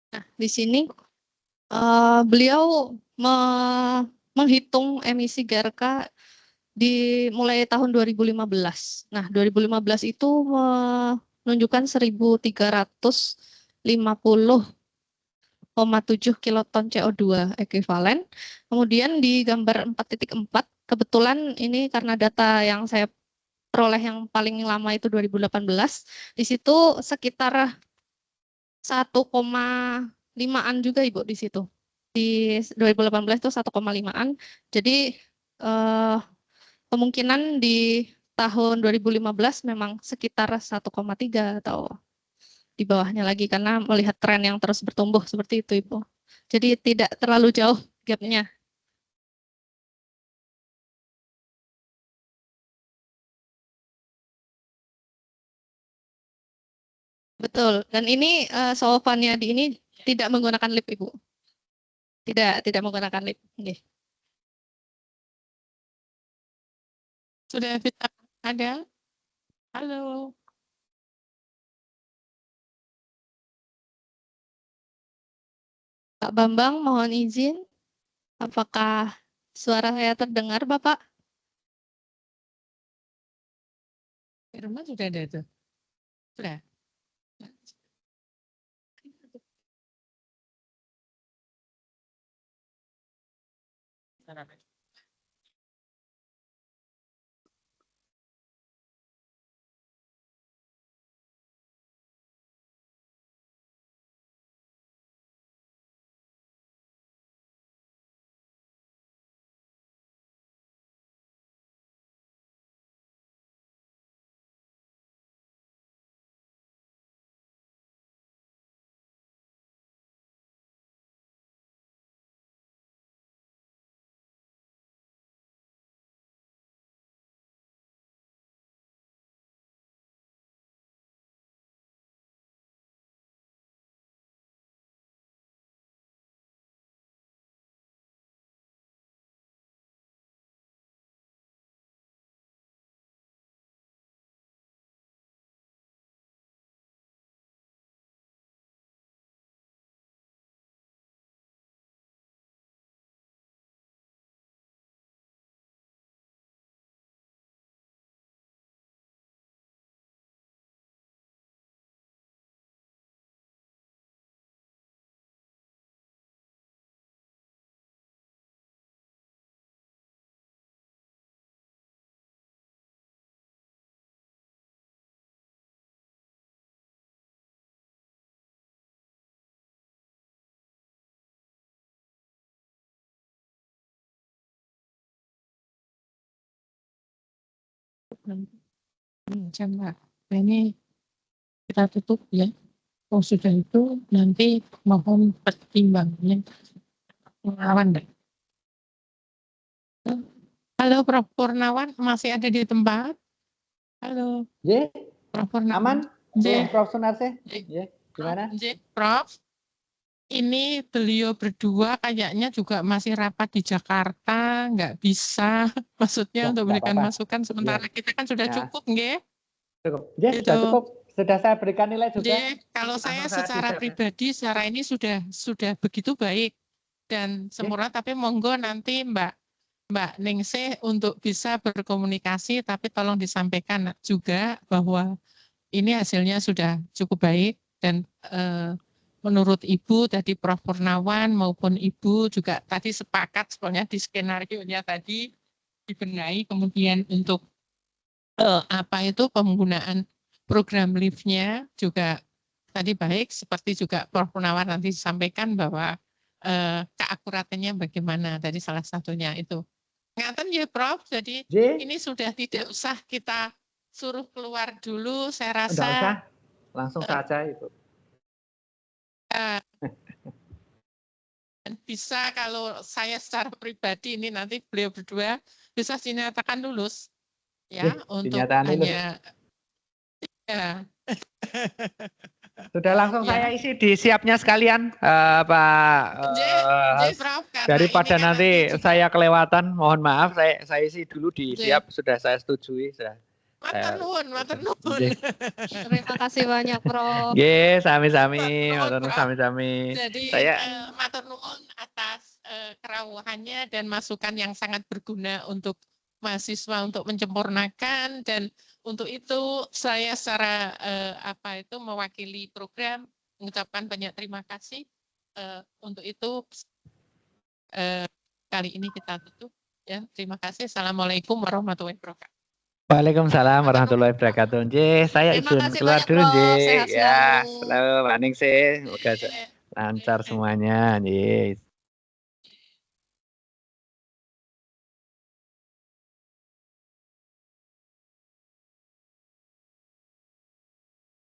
Nah, di sini beliau menghitung emisi GRK mulai tahun 2015. Nah, 2015 itu menunjukkan 1.350,7 kiloton CO2 ekuivalen. Kemudian di gambar 4.4, kebetulan ini karena data yang saya peroleh yang paling lama itu 2018, di situ sekitar 1,5-an juga Ibu di situ. Di 2018 itu 1,5-an. Jadi kemungkinan di tahun 2015 memang sekitar 1,3 atau di bawahnya lagi karena melihat tren yang terus bertumbuh seperti itu Ibu. Jadi tidak terlalu jauh gapnya. Betul. Dan ini Sofaniadi ini tidak menggunakan lip Ibu. Tidak menggunakan lip. Okay. Sudah ada? Halo. Pak Bambang, mohon izin. Apakah suara saya terdengar, Bapak? Di rumah sudah ada itu. Sudah. Coba. Ini kita tutup ya. Oh sudah itu nanti mohon pertimbangannya pengalaman deh. Halo Prof. Purnawan, masih ada di tempat? Halo. J, Prof. Purnawan. aman? Prof. Sunarse? J. Gimana? Prof. Ini beliau berdua kayaknya juga masih rapat di Jakarta, nggak bisa, maksudnya Ya, untuk nggak memberikan apa-apa. masukan sementara kita kan sudah Ya. cukup, nggih? Cukup. Ya, Itu. sudah cukup. Sudah saya berikan nilai juga. Jadi, kalau saya secara pribadi secara ini sudah begitu baik dan sempurna, tapi monggo nanti Mbak Ningsih untuk bisa berkomunikasi, tapi tolong disampaikan juga bahwa ini hasilnya sudah cukup baik dan menurut Ibu tadi Prof. Purnawan maupun Ibu juga tadi sepakat sebenarnya di skenario-nya tadi dibenahi, kemudian untuk penggunaan program lift-nya juga tadi baik, seperti juga Prof. Purnawan nanti disampaikan bahwa keakuratannya bagaimana, tadi salah satunya itu. Ngaten ya Prof, jadi ini sudah tidak usah kita suruh keluar dulu, saya rasa. Enggak usah, langsung saja itu. Bisa kalau saya secara pribadi ini nanti beliau berdua bisa dinyatakan lulus. Ya, untuk hanya ya. Sudah langsung saya isi di siapnya sekalian, Pak. Prof, daripada kan nanti saya kelewatan, mohon maaf, saya isi dulu di siap, sudah saya setujui. Matur nuwun. Terima kasih banyak, Prof. Sami-sami, sami-sami. Jadi matur nuwun atas kerawuhannya dan masukan yang sangat berguna untuk mahasiswa untuk menyempurnakan, dan untuk itu saya secara mewakili program mengucapkan banyak terima kasih. Untuk itu kali ini kita tutup ya. Terima kasih. Assalamualaikum warahmatullahi wabarakatuh. Waalaikumsalam warahmatullahi wabarakatuh. Saya izin keluar dulu, Sehat ya. selalu. Selalu, Mbak Ningsih. Semoga lancar semuanya.